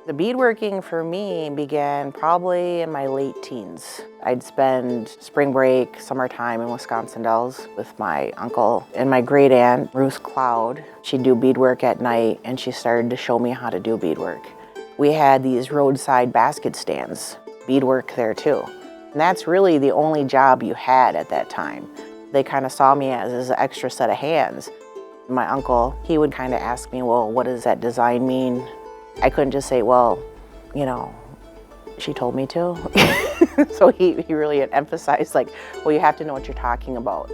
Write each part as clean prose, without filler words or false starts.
The beadworking for me began probably in my late teens. I'd spend spring break, summertime in Wisconsin Dells with my uncle and my great aunt, Ruth Cloud. She'd do beadwork at night and she started to show me how to do beadwork. We had these roadside basket stands, beadwork there too. And that's really the only job you had at that time. They kind of saw me as an extra set of hands. My uncle, he would kind of ask me, well, what does that design mean? I couldn't just say, well, you know, she told me to. So he really emphasized like, well, you have to know what you're talking about.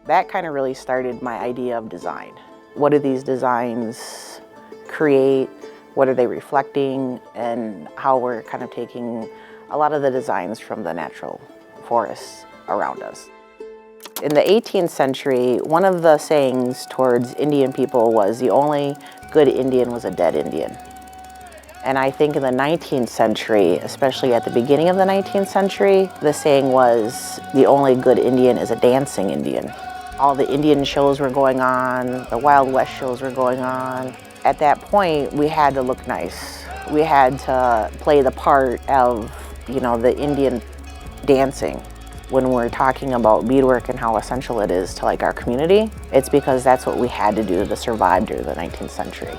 That kind of really started my idea of design. What do these designs create? What are they reflecting? And how we're kind of taking a lot of the designs from the natural forests around us. In the 18th century, one of the sayings towards Indian people was the only good Indian was a dead Indian. And I think in the 19th century, especially at the beginning of the 19th century, the saying was the only good Indian is a dancing Indian. All the Indian shows were going on, the Wild West shows were going on. At that point, we had to look nice. We had to play the part of, you know, the Indian dancing. When we're talking about beadwork and how essential it is to like our community, it's because that's what we had to do to survive during the 19th century.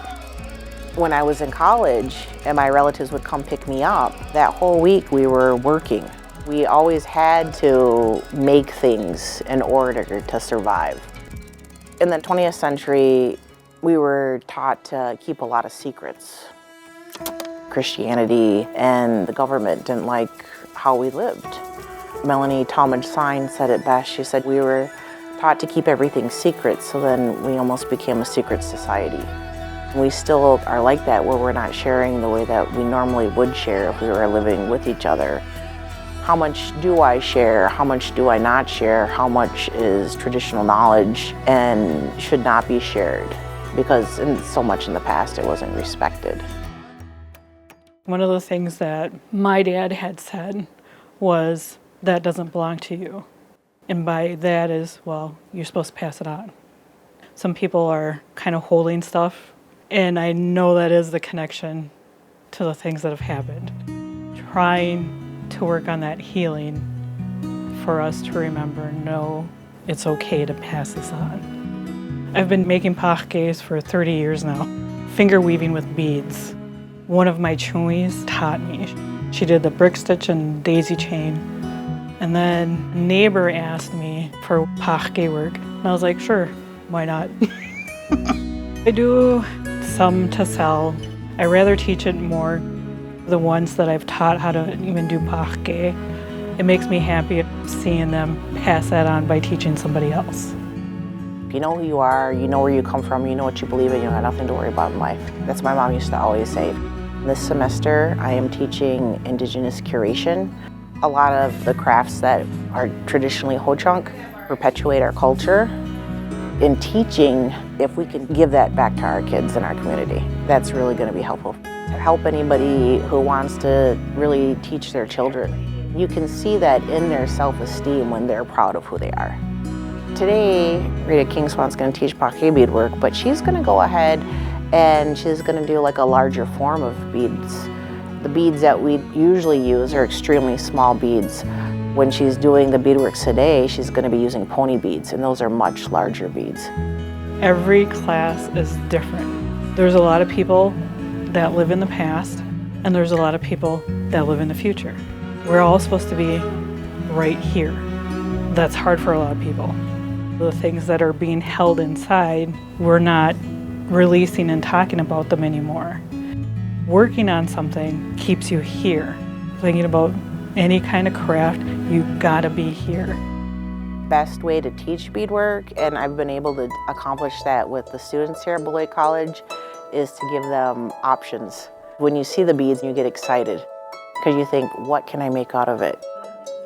When I was in college and my relatives would come pick me up, that whole week we were working. We always had to make things in order to survive. In the 20th century, we were taught to keep a lot of secrets. Christianity and the government didn't like how we lived. Melanie Talmadge Sine said it best. She said we were taught to keep everything secret, so then we almost became a secret society. We still are like that, where we're not sharing the way that we normally would share if we were living with each other. How much do I share? How much do I not share? How much is traditional knowledge and should not be shared? Because so much in the past it wasn't respected. One of the things that my dad had said was, that doesn't belong to you. And by that is, well, you're supposed to pass it on. Some people are kind of holding stuff, and I know that is the connection to the things that have happened. Trying to work on that healing for us to remember, no, it's okay to pass this on. I've been making pahkes for 30 years now, finger weaving with beads. One of my chuis taught me. She did the brick stitch and daisy chain. And then a neighbor asked me for pahke work. And I was like, sure, why not? I do some to sell. I rather teach it more. The ones that I've taught how to even do pahke, it makes me happy seeing them pass that on by teaching somebody else. If you know who you are, you know where you come from, you know what you believe in, you have nothing to worry about in life. That's what my mom used to always say. This semester, I am teaching Indigenous curation. A lot of the crafts that are traditionally Ho-Chunk perpetuate our culture. In teaching, if we can give that back to our kids and our community, that's really going to be helpful. To help anybody who wants to really teach their children. You can see that in their self-esteem when they're proud of who they are. Today, Rita Kingswan's going to teach pahke beadwork, but she's going to go ahead and she's going to do like a larger form of beads. The beads that we usually use are extremely small beads. When she's doing the beadworks today, she's going to be using pony beads, and those are much larger beads. Every class is different. There's a lot of people that live in the past, and there's a lot of people that live in the future. We're all supposed to be right here. That's hard for a lot of people. The things that are being held inside, we're not releasing and talking about them anymore. Working on something keeps you here. Thinking about any kind of craft, you gotta be here. Best way to teach beadwork, and I've been able to accomplish that with the students here at Pauliot College, is to give them options. When you see the beads, you get excited because you think, what can I make out of it?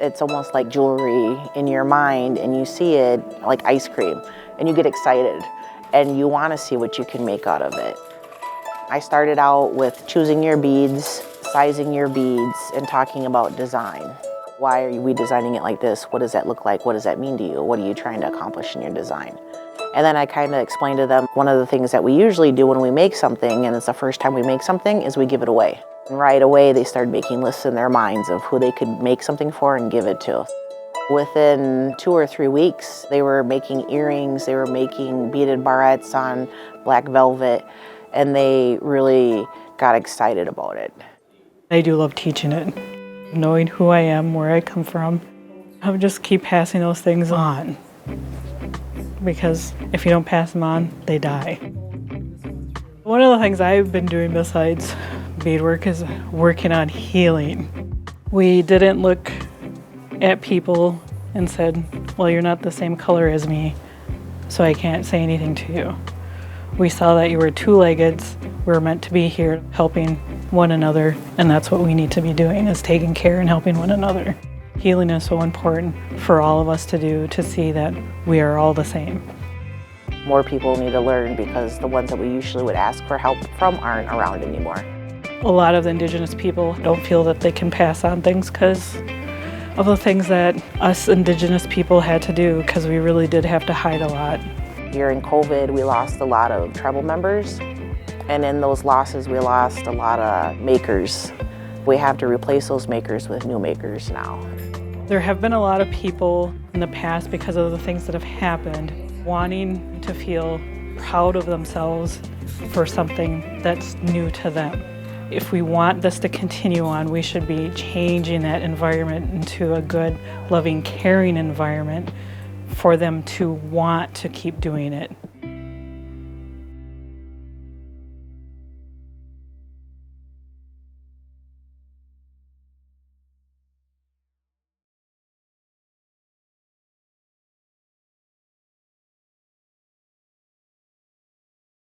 It's almost like jewelry in your mind, and you see it like ice cream, and you get excited, and you want to see what you can make out of it. I started out with choosing your beads, sizing your beads, and talking about design. Why are we designing it like this? What does that look like? What does that mean to you? What are you trying to accomplish in your design? And then I kind of explained to them, one of the things that we usually do when we make something, and it's the first time we make something, is we give it away. And right away, they started making lists in their minds of who they could make something for and give it to. Within 2 or 3 weeks, they were making earrings, they were making beaded barrettes on black velvet, and they really got excited about it. I do love teaching it, knowing who I am, where I come from. I would just keep passing those things on, because if you don't pass them on, they die. One of the things I've been doing besides beadwork is working on healing. We didn't look at people and said, well, you're not the same color as me, so I can't say anything to you. We saw that you were two-leggeds. We're meant to be here helping one another, and that's what we need to be doing, is taking care and helping one another. Healing is so important for all of us to do, to see that we are all the same. More people need to learn, because the ones that we usually would ask for help from aren't around anymore. A lot of the Indigenous people don't feel that they can pass on things because of the things that us Indigenous people had to do, because we really did have to hide a lot. During COVID, we lost a lot of tribal members, and in those losses, we lost a lot of makers. We have to replace those makers with new makers now. There have been a lot of people in the past, because of the things that have happened, wanting to feel proud of themselves for something that's new to them. If we want this to continue on, we should be changing that environment into a good, loving, caring environment for them to want to keep doing it.